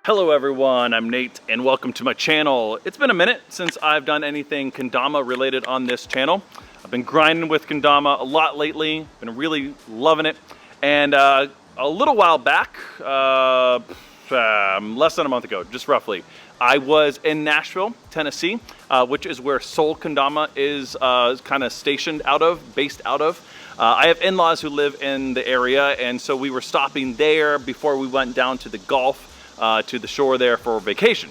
Hello everyone, I'm Nate and welcome to my channel. It's been a minute since I've done anything kendama related on this channel. I've been grinding with kendama a lot lately, been really loving it. And a little while back, less than a month ago, just roughly, I was in Nashville, Tennessee, which is where Sol Kendama is kind of stationed out of, based out of. I have in-laws who live in the area, and so we were stopping there before we went down to the Gulf, to the shore there for vacation,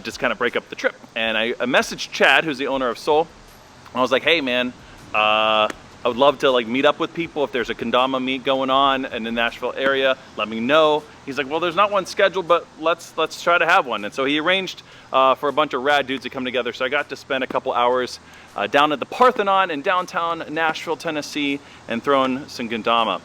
just kind of break up the trip. And I messaged Chad, who's the owner of Sol. I was like, hey man, I would love to like meet up with people. If there's a kendama meet going on in the Nashville area, let me know. He's like, well, there's not one scheduled, but let's try to have one. And so he arranged for a bunch of rad dudes to come together. So I got to spend a couple hours down at the Parthenon in downtown Nashville, Tennessee, and throwing some kendama.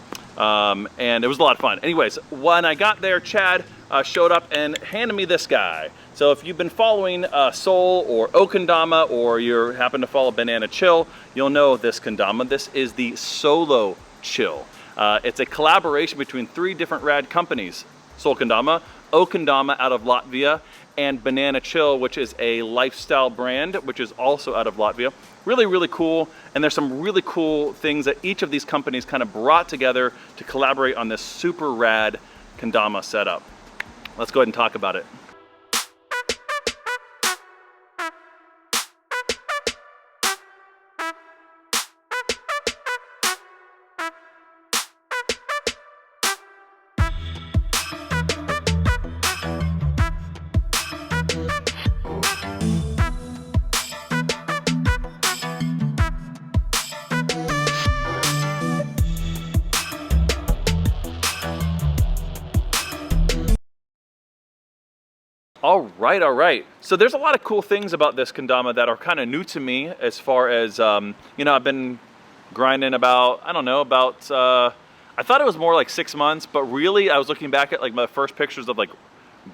And it was a lot of fun. Anyways, when I got there, Chad showed up and handed me this guy. So if you've been following Sol or OKendama, or you happen to follow BananaChill, you'll know this kendama. This is the SOLO Chill. It's a collaboration between 3 different rad companies: Sol Kendama, OKendama out of Latvia, and BananaChill, which is a lifestyle brand, which is also out of Latvia. Really, really cool. And there's some really cool things that each of these companies kind of brought together to collaborate on this super rad kendama setup. Let's go ahead and talk about it. All right. So there's a lot of cool things about this kendama that are kind of new to me, as far as, you know, I've been grinding about, I don't know, I thought it was more like 6 months, but really I was looking back at like my first pictures of like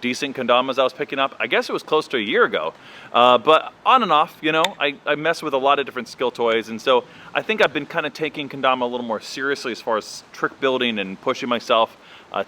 decent kendamas I was picking up. I guess it was close to a year ago, but on and off, you know, I mess with a lot of different skill toys. And so I think I've been kind of taking kendama a little more seriously as far as trick building and pushing myself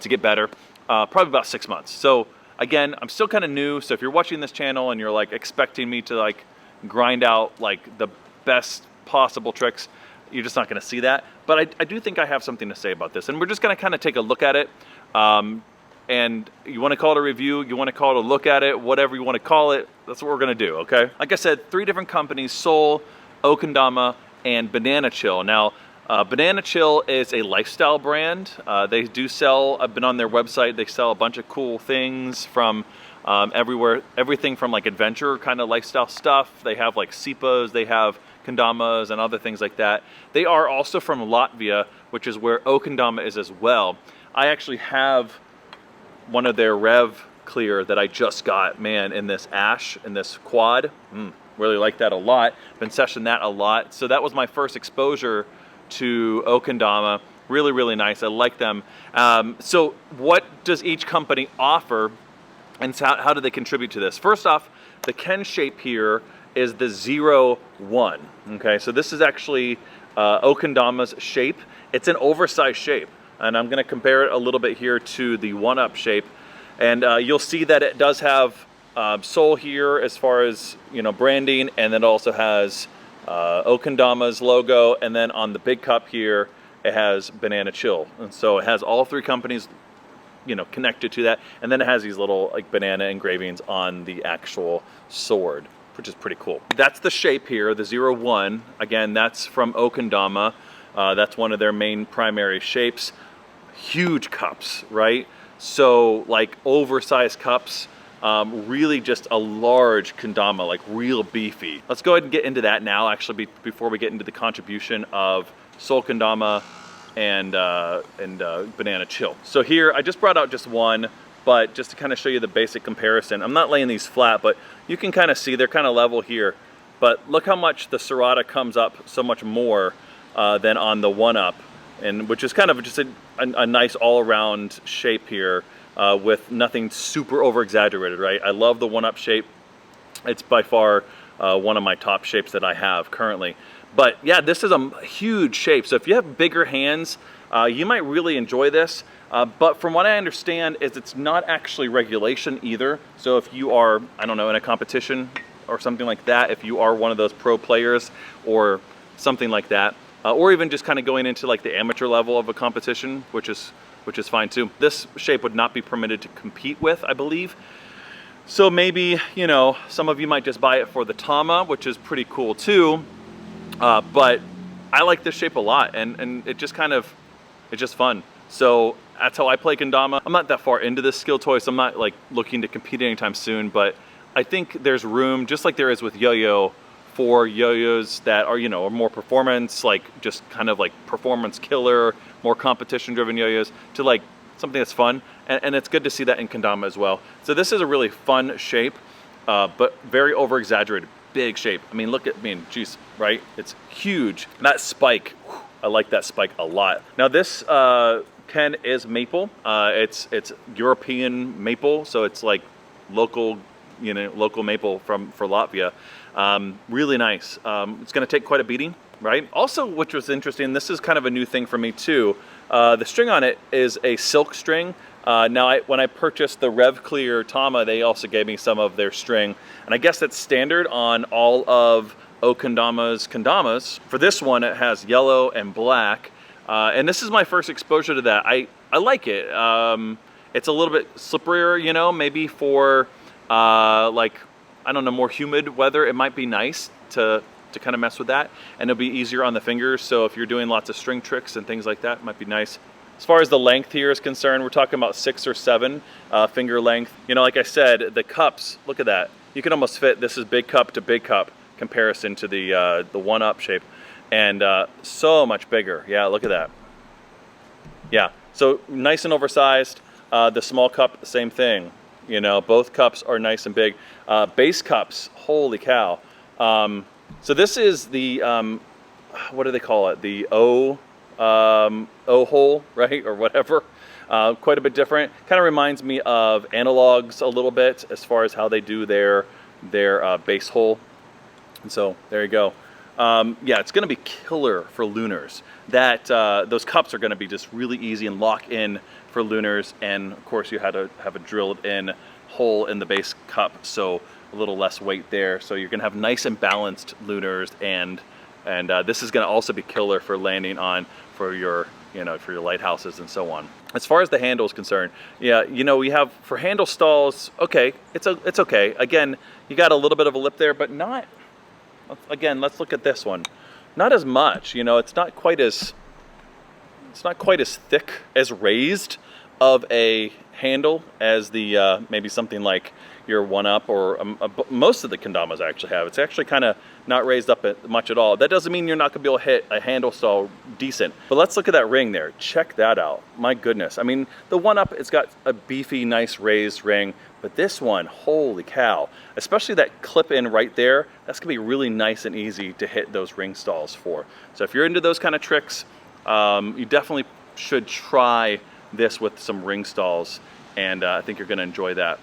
to get better, probably about 6 months. So again, I'm still kind of new, so if you're watching this channel and you're like expecting me to like grind out like the best possible tricks, you're just not going to see that. But I do think I have something to say about this, and we're just going to kind of take a look at it. And you want to call it a review, you want to call it a look at it, whatever you want to call it, that's what we're going to do, okay? Like I said, 3 different companies: Sol, OKendama, and BananaChill. Now, BananaChill is a lifestyle brand. They do sell, I've been on their website, they sell a bunch of cool things from everything from like adventure kind of lifestyle stuff. They have like SIPAs, they have kendamas and other things like that. They are also from Latvia, which is where OKendama is as well. I actually have one of their Rev Clear that I just got, man, in this ash, in this quad. Really like that a lot. Been sessioning that a lot. So that was my first exposure to OKendama. Really, really nice. I like them. So what does each company offer, and how do they contribute to this? First off, the Ken shape here is the ZERO1. Okay, so this is actually OKendama's shape. It's an oversized shape, and I'm going to compare it a little bit here to the 1-Up shape, and you'll see that it does have Sol here as far as, you know, branding, and then it also has OKendama's logo, and then on the big cup here it has BananaChill, and so it has all 3 companies, you know, connected to that, and then it has these little like banana engravings on the actual sword, which is pretty cool. That's the shape here, the ZERO1. Again, that's from OKendama. That's one of their main primary shapes. Huge cups, right? So like oversized cups. Really just a large kendama, like real beefy. Let's go ahead and get into that now, actually, before we get into the contribution of Sol Kendama and BananaChill. So here, I just brought out just one, but just to kind of show you the basic comparison. I'm not laying these flat, but you can kind of see they're kind of level here. But look how much the serrata comes up so much more than on the 1-Up, and which is kind of just a nice all-around shape here. With nothing super over exaggerated, right? I love the 1-Up shape. It's by far one of my top shapes that I have currently. But yeah, this is a huge shape. So if you have bigger hands, you might really enjoy this. But from what I understand is it's not actually regulation either. So if you are, I don't know, in a competition or something like that, if you are one of those pro players or something like that, or even just kind of going into like the amateur level of a competition, which is fine too. This shape would not be permitted to compete with, I believe. So maybe, you know, some of you might just buy it for the Tama, which is pretty cool too. But I like this shape a lot, and it's just fun. So that's how I play kendama. I'm not that far into this skill toy, so I'm not like looking to compete anytime soon, but I think there's room, just like there is with yo-yo, for yo-yos that are, you know, are more performance, like just kind of like performance killer, more competition driven yo-yos, to like something that's fun. And it's good to see that in kendama as well. So this is a really fun shape, but very over exaggerated, big shape. I mean, look at, geez, right? It's huge. And that spike, whew, I like that spike a lot. Now this Ken is maple. It's European maple, so it's like local, you know, local maple for Latvia. Really nice. It's going to take quite a beating, right? Also, which was interesting, this is kind of a new thing for me too. The string on it is a silk string. Now, when I purchased the Rev Clear Tama, they also gave me some of their string, and I guess that's standard on all of OKendama's kendamas. For this one, it has yellow and black, and this is my first exposure to that. I like it. It's a little bit slipperier, you know, maybe for like, I don't know, more humid weather. It might be nice to kind of mess with that, and it'll be easier on the fingers. So if you're doing lots of string tricks and things like that, it might be nice. As far as the length here is concerned, we're talking about 6 or 7 finger length. You know, like I said, the cups, look at that. You can almost fit, this is big cup to big cup comparison to the one-up shape. And so much bigger. Yeah, look at that. Yeah, so nice and oversized. The small cup, same thing. You know, both cups are nice and big. Base cups, holy cow. So this is the, what do they call it? The O hole, right? Or whatever. Quite a bit different. Kind of reminds me of Analogs a little bit as far as how they do their base hole. And so there you go. Yeah, it's going to be killer for lunars. That those cups are going to be just really easy and lock in for lunars. And of course, you had to have a drilled in hole in the base cup, so a little less weight there. So you're going to have nice and balanced lunars, and this is going to also be killer for landing on for your, you know, for your lighthouses and so on. As far as the handle is concerned, yeah, you know, we have for handle stalls, okay, it's okay. Again, you got a little bit of a lip there, but not. Again, let's look at this one. Not as much, you know. It's not quite as thick as raised of a handle as the maybe something like your one-up or most of the kendamas actually have. It's actually kind of not raised up much at all. That doesn't mean you're not gonna be able to hit a handle stall decent. But let's look at that ring there. Check that out. My goodness. I mean, the one-up, it's got a beefy, nice raised ring. But this one, holy cow, especially that clip in right there, that's gonna be really nice and easy to hit those ring stalls for. So if you're into those kind of tricks, you definitely should try this with some ring stalls, and I think you're gonna enjoy that.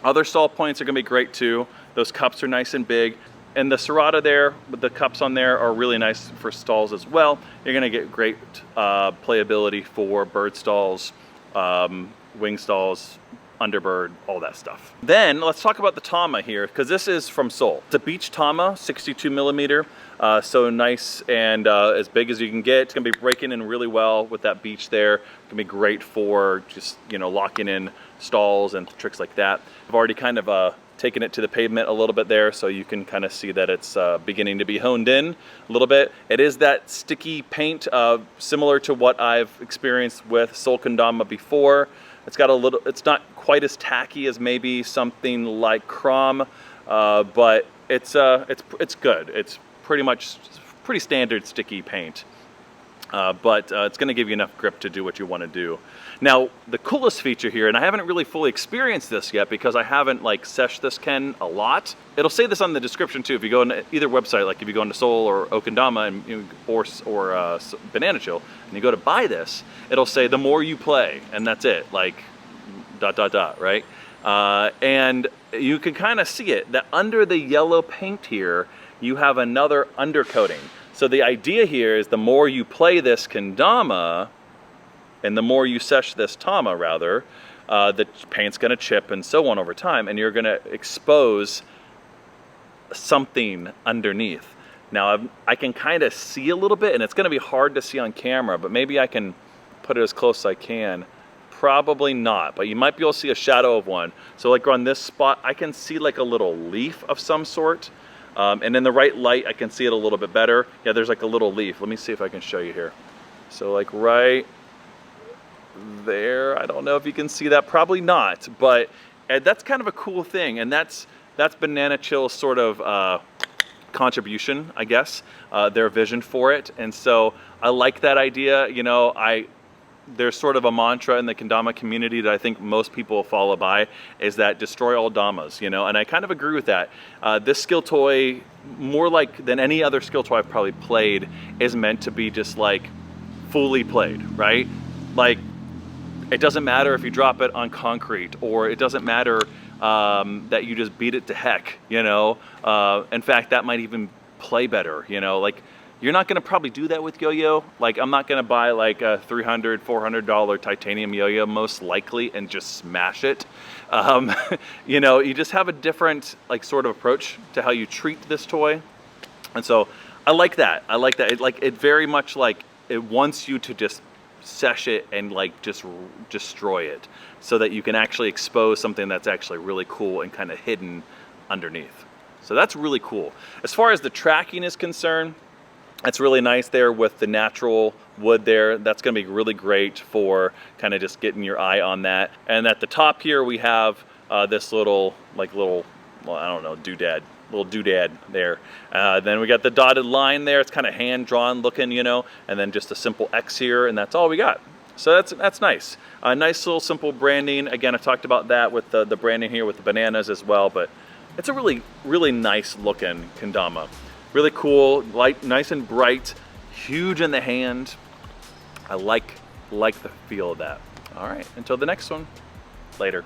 Other stall points are gonna be great too. Those cups are nice and big. And the serrata there, with the cups on there, are really nice for stalls as well. You're gonna get great playability for bird stalls, wing stalls, underbird, all that stuff. Then let's talk about the Tama here, because this is from Sol. It's a Beech Tama, 62 millimeter, so nice and as big as you can get. It's gonna be breaking in really well with that Beech there. It's gonna be great for just, you know, locking in stalls and tricks like that. I've already kind of taken it to the pavement a little bit there, so you can kind of see that it's beginning to be honed in a little bit. It is that sticky paint, similar to what I've experienced with Sol Kendama before. It's got a little, it's not quite as tacky as maybe something like Crom, but it's good. It's pretty standard sticky paint, but it's going to give you enough grip to do what you want to do. Now, the coolest feature here, and I haven't really fully experienced this yet because I haven't like seshed this Ken a lot. It'll say this on the description too. If you go on either website, like if you go into Sol or OKendama and or BananaChill, and you go to buy this, it'll say the more you play, and that's it. Like ... right? And you can kind of see it that under the yellow paint here, you have another undercoating. So the idea here is the more you play this kendama, and the more you sesh this tama rather, the paint's gonna chip and so on over time, and you're gonna expose something underneath. Now I can kind of see a little bit, and it's gonna be hard to see on camera, but maybe I can put it as close as I can. Probably not, but you might be able to see a shadow of one. So like on this spot, I can see like a little leaf of some sort. And in the right light, I can see it a little bit better. Yeah, there's like a little leaf. Let me see if I can show you here. So like right there, I don't know if you can see that, probably not, but that's kind of a cool thing. And that's BananaChill's sort of contribution, I guess, their vision for it. And so I like that idea. You know, there's sort of a mantra in the kendama community that I think most people follow by, is that destroy all damas, you know, and I kind of agree with that. This skill toy, more like than any other skill toy I've probably played, is meant to be just like fully played, right? Like, it doesn't matter if you drop it on concrete, or it doesn't matter that you just beat it to heck, you know. In fact, that might even play better, you know, like, you're not gonna probably do that with yo-yo. Like, I'm not gonna buy like a $300, $400 titanium yo-yo most likely and just smash it. You know, you just have a different like sort of approach to how you treat this toy. And so I like that. I like that. It very much like, it wants you to just sesh it and like just destroy it, so that you can actually expose something that's actually really cool and kind of hidden underneath. So that's really cool. As far as the tracking is concerned, it's really nice there with the natural wood there. That's gonna be really great for kind of just getting your eye on that. And at the top here, we have this little, well, I don't know, little doodad there. Then we got the dotted line there. It's kind of hand-drawn looking, you know, and then just a simple X here, and that's all we got. So that's nice. Nice little simple branding. Again, I talked about that with the branding here with the bananas as well, but it's a really, really nice looking kendama. Really cool, light, nice and bright, huge in the hand. I like the feel of that. All right, until the next one, later.